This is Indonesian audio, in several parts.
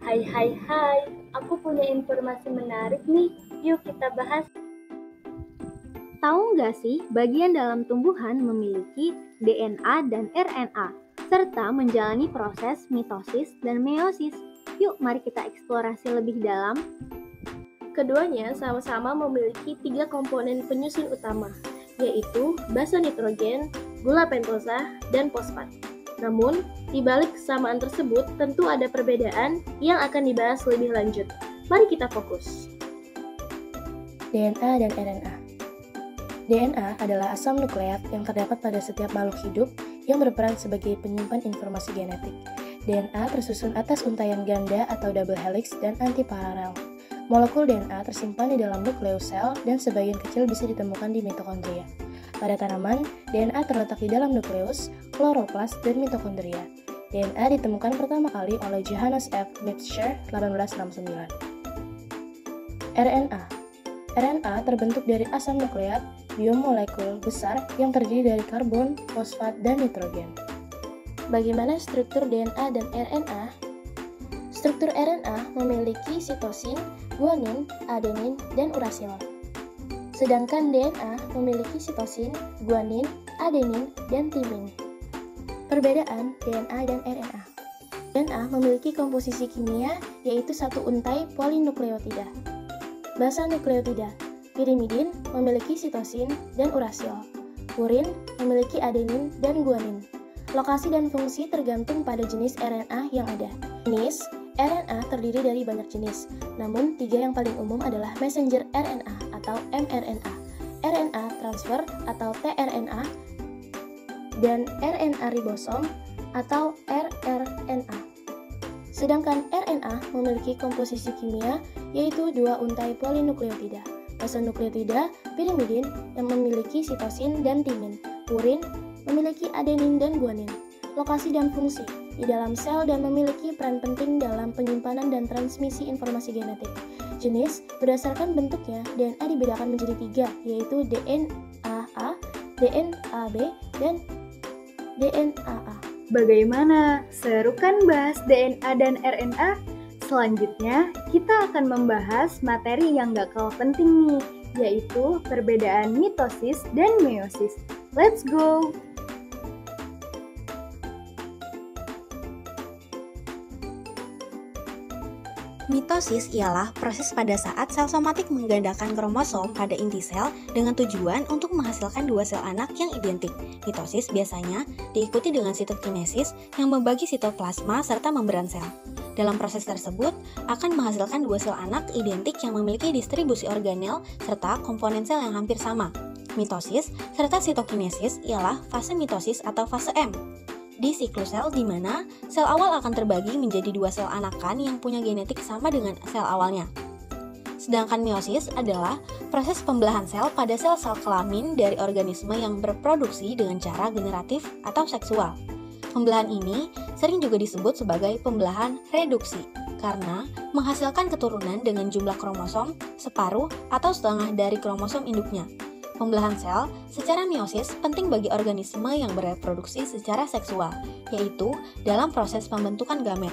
Hai, aku punya informasi menarik nih. Yuk kita bahas. Tahu nggak sih, bagian dalam tumbuhan memiliki DNA dan RNA, serta menjalani proses mitosis dan meiosis. Yuk, mari kita eksplorasi lebih dalam. Keduanya sama-sama memiliki 3 komponen penyusun utama, yaitu basa nitrogen, gula pentosa, dan fosfat. Namun, di balik kesamaan tersebut tentu ada perbedaan yang akan dibahas lebih lanjut. Mari kita fokus. DNA dan RNA. DNA adalah asam nukleat yang terdapat pada setiap makhluk hidup yang berperan sebagai penyimpan informasi genetik. DNA tersusun atas untaian ganda atau double helix dan antiparalel. Molekul DNA tersimpan di dalam nukleus sel dan sebagian kecil bisa ditemukan di mitokondria. Pada tanaman, DNA terletak di dalam nukleus, kloroplas, dan mitokondria. DNA ditemukan pertama kali oleh Johannes F. Nipscher 1869. RNA. RNA terbentuk dari asam nukleat biomolekul besar yang terdiri dari karbon, fosfat, dan nitrogen. Bagaimana struktur DNA dan RNA? Struktur RNA memiliki sitosin, guanin, adenin, dan urasil. Sedangkan DNA memiliki sitosin, guanin, adenin, dan timin. Perbedaan DNA dan RNA. DNA memiliki komposisi kimia yaitu satu untai polinukleotida. Basa nukleotida. Pirimidin memiliki sitosin dan urasil. Purin memiliki adenin dan guanin. Lokasi dan fungsi tergantung pada jenis RNA yang ada. Jenis RNA terdiri dari banyak jenis, namun 3 yang paling umum adalah messenger RNA atau mRNA, RNA transfer atau tRNA, dan RNA ribosom atau rRNA. Sedangkan RNA memiliki komposisi kimia yaitu 2 untai polinukleotida, basa nukleotida, pirimidin yang memiliki sitosin dan timin, purin memiliki adenin dan guanin. Lokasi dan fungsi di dalam sel dan memiliki peran penting dalam penyimpanan dan transmisi informasi genetik. Jenis berdasarkan bentuknya, DNA dibedakan menjadi 3, yaitu DNA-A, DNA-B, dan DNA-A. Bagaimana? Seru kan bahas DNA dan RNA? Selanjutnya, kita akan membahas materi yang gak kalah penting nih, yaitu perbedaan mitosis dan meiosis. Let's go! Mitosis ialah proses pada saat sel somatik menggandakan kromosom pada inti sel dengan tujuan untuk menghasilkan 2 sel anak yang identik. Mitosis biasanya diikuti dengan sitokinesis yang membagi sitoplasma serta membran sel. Dalam proses tersebut akan menghasilkan 2 sel anak identik yang memiliki distribusi organel serta komponen sel yang hampir sama. Mitosis serta sitokinesis ialah fase mitosis atau fase M di siklus sel di mana sel awal akan terbagi menjadi 2 sel anakan yang punya genetik sama dengan sel awalnya. Sedangkan meiosis adalah proses pembelahan sel pada sel-sel kelamin dari organisme yang berproduksi dengan cara generatif atau seksual. Pembelahan ini sering juga disebut sebagai pembelahan reduksi karena menghasilkan keturunan dengan jumlah kromosom separuh atau setengah dari kromosom induknya. Pembelahan sel secara meiosis penting bagi organisme yang bereproduksi secara seksual, yaitu dalam proses pembentukan gamet.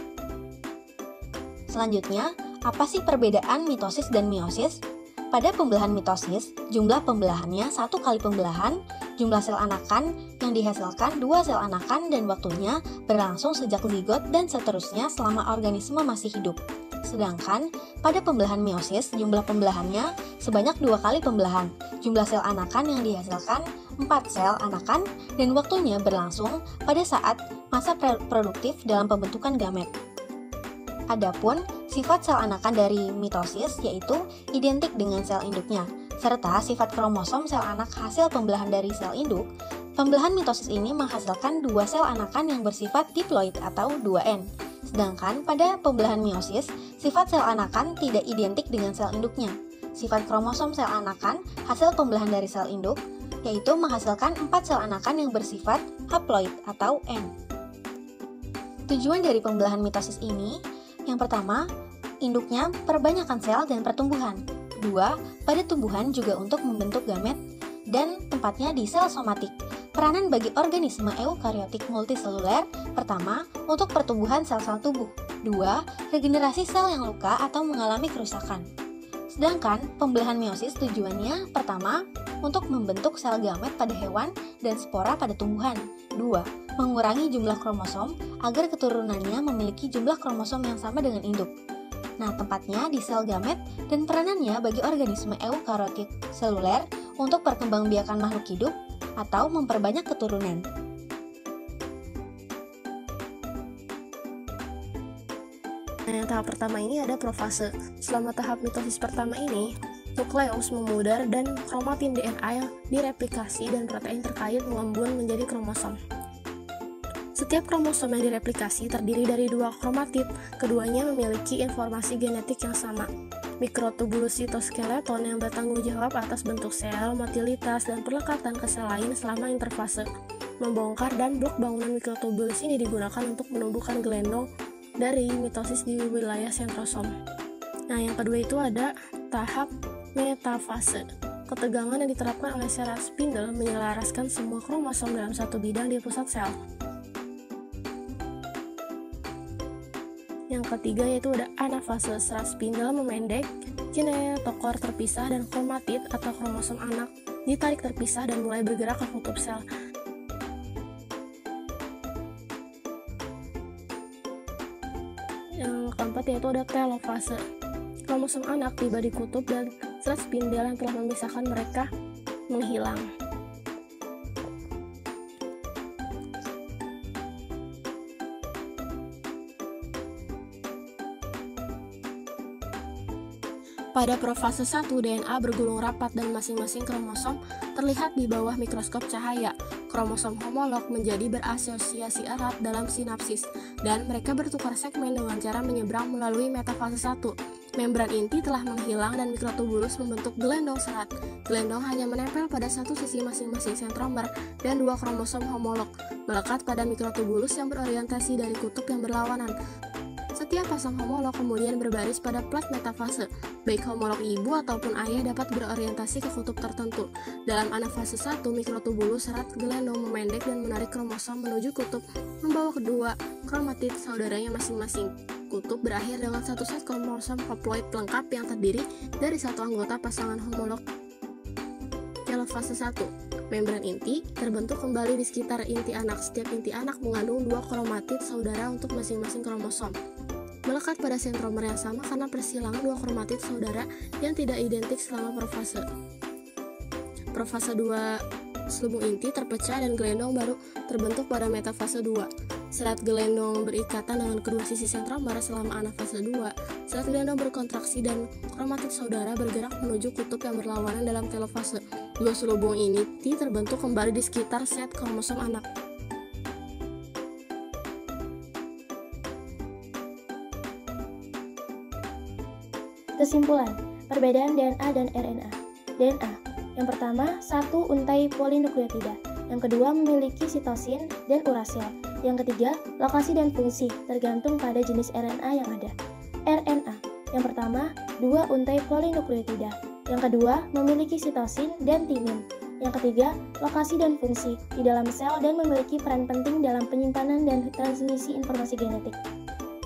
Selanjutnya, apa sih perbedaan mitosis dan meiosis? Pada pembelahan mitosis, jumlah pembelahannya 1 kali pembelahan, jumlah sel anakan yang dihasilkan 2 sel anakan dan waktunya berlangsung sejak zigot dan seterusnya selama organisme masih hidup. Sedangkan pada pembelahan meiosis, jumlah pembelahannya sebanyak 2 kali pembelahan, jumlah sel anakan yang dihasilkan 4 sel anakan dan waktunya berlangsung pada saat masa produktif dalam pembentukan gamet. Adapun sifat sel anakan dari mitosis yaitu identik dengan sel induknya, serta sifat kromosom sel anak hasil pembelahan dari sel induk. Pembelahan mitosis ini menghasilkan 2 sel anakan yang bersifat diploid atau 2N. Sedangkan pada pembelahan meiosis, sifat sel anakan tidak identik dengan sel induknya. Sifat kromosom sel anakan hasil pembelahan dari sel induk, yaitu menghasilkan 4 sel anakan yang bersifat haploid atau N. Tujuan dari pembelahan mitosis ini, yang pertama, induknya perbanyakan sel dan pertumbuhan. 2. Pada tumbuhan juga untuk membentuk gamet dan tempatnya di sel somatik. Peranan bagi organisme eukariotik multiseluler, pertama, untuk pertumbuhan sel-sel tubuh. 2. Regenerasi sel yang luka atau mengalami kerusakan. Sedangkan pembelahan meiosis tujuannya, pertama, untuk membentuk sel gamet pada hewan dan spora pada tumbuhan. 2. Mengurangi jumlah kromosom agar keturunannya memiliki jumlah kromosom yang sama dengan induk. Nah, tempatnya di sel gamet dan peranannya bagi organisme eukariotik seluler untuk perkembangbiakan makhluk hidup atau memperbanyak keturunan. Nah, yang tahap pertama ini ada profase. Selama tahap mitosis pertama ini, nukleus memudar dan kromatin DNA yang direplikasi dan protein terkait mengembun menjadi kromosom. Setiap kromosom yang direplikasi terdiri dari 2 kromatid, keduanya memiliki informasi genetik yang sama. Mikrotubulus sitoskeleton yang bertanggung jawab atas bentuk sel, motilitas, dan perlekatan ke sel lain selama interfase. Membongkar dan blok bangunan mikrotubulus ini digunakan untuk menumbuhkan gelendong dari mitosis di wilayah sentrosom. Nah, yang kedua itu ada tahap metafase. Ketegangan yang diterapkan oleh serat spindle menyelaraskan semua kromosom dalam satu bidang di pusat sel. Yang ketiga yaitu ada anafase. Serat spindle memendek, kinetokor terpisah, dan kromatid atau kromosom anak ditarik terpisah dan mulai bergerak ke kutub sel. Yang keempat yaitu ada telofase. Kromosom anak tiba di kutub dan serat spindle yang telah memisahkan mereka menghilang. Pada profase 1, DNA bergulung rapat dan masing-masing kromosom terlihat di bawah mikroskop cahaya. Kromosom homolog menjadi berasosiasi erat dalam sinapsis, dan mereka bertukar segmen dengan cara menyeberang melalui metafase 1. Membran inti telah menghilang dan mikrotubulus membentuk gelendong serat. Gelendong hanya menempel pada satu sisi masing-masing sentromer dan 2 kromosom homolog melekat pada mikrotubulus yang berorientasi dari kutub yang berlawanan. Setiap pasang homolog kemudian berbaris pada plat metafase. Baik homolog ibu ataupun ayah dapat berorientasi ke kutub tertentu. Dalam anafase 1, mikrotubulus serat gelendong memendek dan menarik kromosom menuju kutub, membawa kedua kromatid saudaranya masing-masing. Kutub berakhir dengan satu set kromosom haploid lengkap yang terdiri dari satu anggota pasangan homolog. Telofase 1. Membran inti terbentuk kembali di sekitar inti anak. Setiap inti anak mengandung 2 kromatid saudara untuk masing-masing kromosom. Melekat pada sentromer yang sama karena persilangan 2 kromatid saudara yang tidak identik selama profase. Profase 2, selubung inti terpecah dan gelendong baru terbentuk pada metafase 2. Serat gelendong berikatan dengan kedua sisi sentromer selama anafase 2. Serat gelendong berkontraksi dan kromatid saudara bergerak menuju kutub yang berlawanan dalam telofase. 2 selubung inti terbentuk kembali di sekitar set kromosom anak. Kesimpulan, perbedaan DNA dan RNA. DNA, yang pertama, satu untai polinukleotida. Yang kedua, memiliki sitosin dan urasil. Yang ketiga, lokasi dan fungsi, tergantung pada jenis RNA yang ada. RNA, yang pertama, 2 untai polinukleotida. Yang kedua, memiliki sitosin dan timin. Yang ketiga, lokasi dan fungsi di dalam sel dan memiliki peran penting dalam penyimpanan dan transmisi informasi genetik.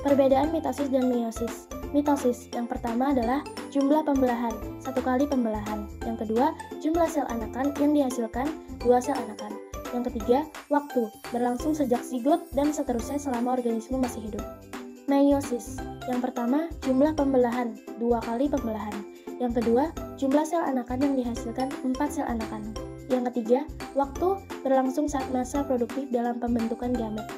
Perbedaan mitosis dan meiosis. Mitosis, yang pertama adalah jumlah pembelahan, 1 kali pembelahan. Yang kedua, jumlah sel anakan yang dihasilkan, 2 sel anakan. Yang ketiga, waktu, berlangsung sejak zigot dan seterusnya selama organisme masih hidup. Meiosis, yang pertama, jumlah pembelahan, 2 kali pembelahan. Yang kedua, jumlah sel anakan yang dihasilkan, 4 sel anakan. Yang ketiga, waktu, berlangsung saat masa produktif dalam pembentukan gamet.